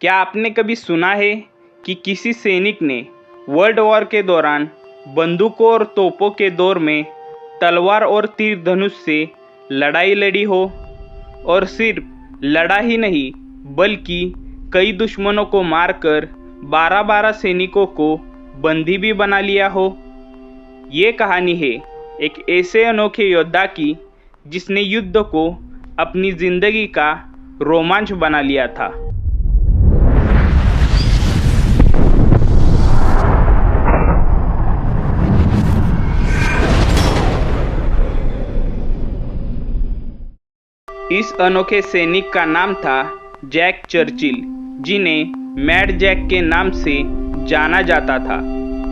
क्या आपने कभी सुना है कि किसी सैनिक ने वर्ल्ड वॉर के दौरान बंदूकों और तोपों के दौर में तलवार और तीर धनुष से लड़ाई लड़ी हो, और सिर्फ लड़ा ही नहीं बल्कि कई दुश्मनों को मारकर 12-12 सैनिकों को बंदी भी बना लिया हो। ये कहानी है एक ऐसे अनोखे योद्धा की जिसने युद्ध को अपनी जिंदगी का रोमांच बना लिया था। इस अनोखे सैनिक का नाम था जैक चर्चिल, जिन्हें मैड जैक के नाम से जाना जाता था।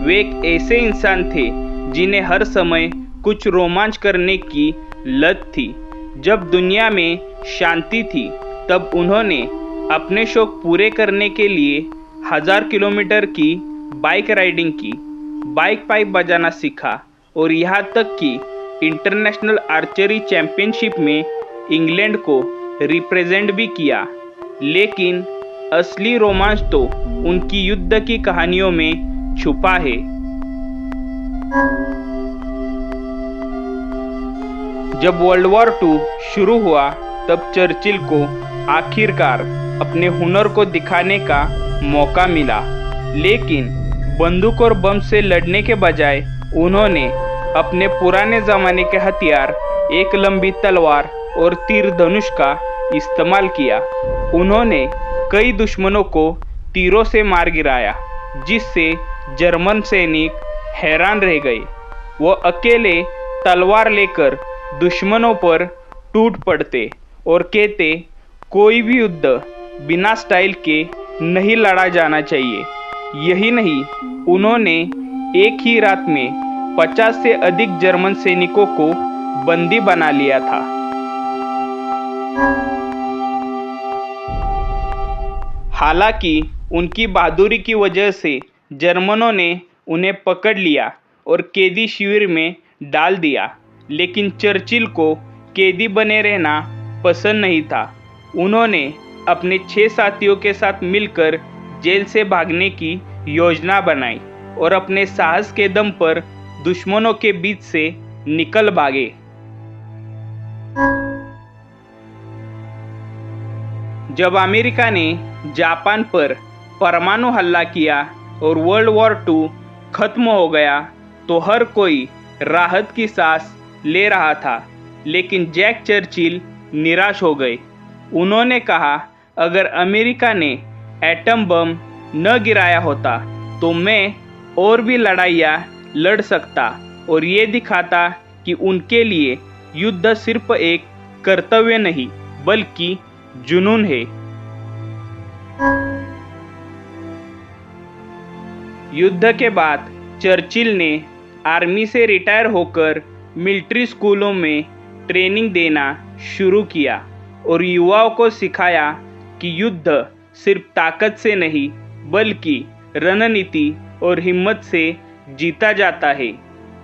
वे एक ऐसे इंसान थे जिन्हें हर समय कुछ रोमांच करने की लत थी। जब दुनिया में शांति थी तब उन्होंने अपने शौक पूरे करने के लिए 1000 किलोमीटर की बाइक राइडिंग की, बाइक पाइप बजाना सीखा और यहाँ तक कि इंटरनेशनल आर्चरी चैंपियनशिप में इंग्लैंड को रिप्रेजेंट भी किया। लेकिन असली रोमांच तो उनकी युद्ध की कहानियों में छुपा है। जब वर्ल्ड वॉर II शुरू हुआ तब चर्चिल को आखिरकार अपने हुनर को दिखाने का मौका मिला, लेकिन बंदूक और बम से लड़ने के बजाय उन्होंने अपने पुराने ज़माने के हथियार, एक लंबी तलवार और तीर धनुष का इस्तेमाल किया। उन्होंने कई दुश्मनों को तीरों से मार गिराया, जिससे जर्मन सैनिक हैरान रह गए। वो अकेले तलवार लेकर दुश्मनों पर टूट पड़ते और कहते, कोई भी युद्ध बिना स्टाइल के नहीं लड़ा जाना चाहिए। यही नहीं, उन्होंने एक ही रात में 50 से अधिक जर्मन सैनिकों को बंदी बना लिया था। हालांकि उनकी बहादुरी की वजह से जर्मनों ने उन्हें पकड़ लिया और कैदी शिविर में डाल दिया, लेकिन चर्चिल को कैदी बने रहना पसंद नहीं था। उन्होंने अपने 6 साथियों के साथ मिलकर जेल से भागने की योजना बनाई और अपने साहस के दम पर दुश्मनों के बीच से निकल भागे। जब अमेरिका ने जापान पर परमाणु हमला किया और वर्ल्ड वॉर II खत्म हो गया तो हर कोई राहत की सांस ले रहा था, लेकिन जैक चर्चिल निराश हो गए। उन्होंने कहा, अगर अमेरिका ने एटम बम न गिराया होता तो मैं और भी लड़ाइयाँ लड़ सकता और ये दिखाता कि उनके लिए युद्ध सिर्फ एक कर्तव्य नहीं बल्कि जुनून है। युद्ध के बाद चर्चिल ने आर्मी से रिटायर होकर मिलिट्री स्कूलों में ट्रेनिंग देना शुरू किया और युवाओं को सिखाया कि युद्ध सिर्फ ताकत से नहीं बल्कि रणनीति और हिम्मत से जीता जाता है।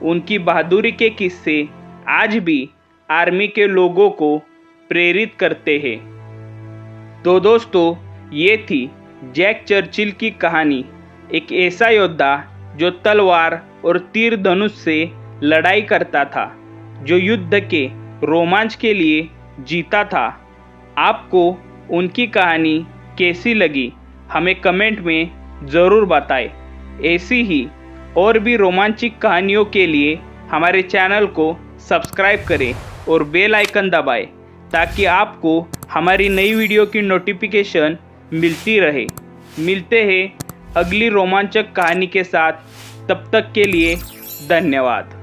उनकी बहादुरी के किस्से आज भी आर्मी के लोगों को प्रेरित करते हैं। तो दोस्तों, ये थी जैक चर्चिल की कहानी, एक ऐसा योद्धा जो तलवार और तीर धनुष से लड़ाई करता था, जो युद्ध के रोमांच के लिए जीता था। आपको उनकी कहानी कैसी लगी हमें कमेंट में ज़रूर बताएं। ऐसी ही और भी रोमांचक कहानियों के लिए हमारे चैनल को सब्सक्राइब करें और बेल आइकन दबाएं ताकि आपको हमारी नई वीडियो की नोटिफिकेशन मिलती रहे। मिलते हैं अगली रोमांचक कहानी के साथ, तब तक के लिए धन्यवाद।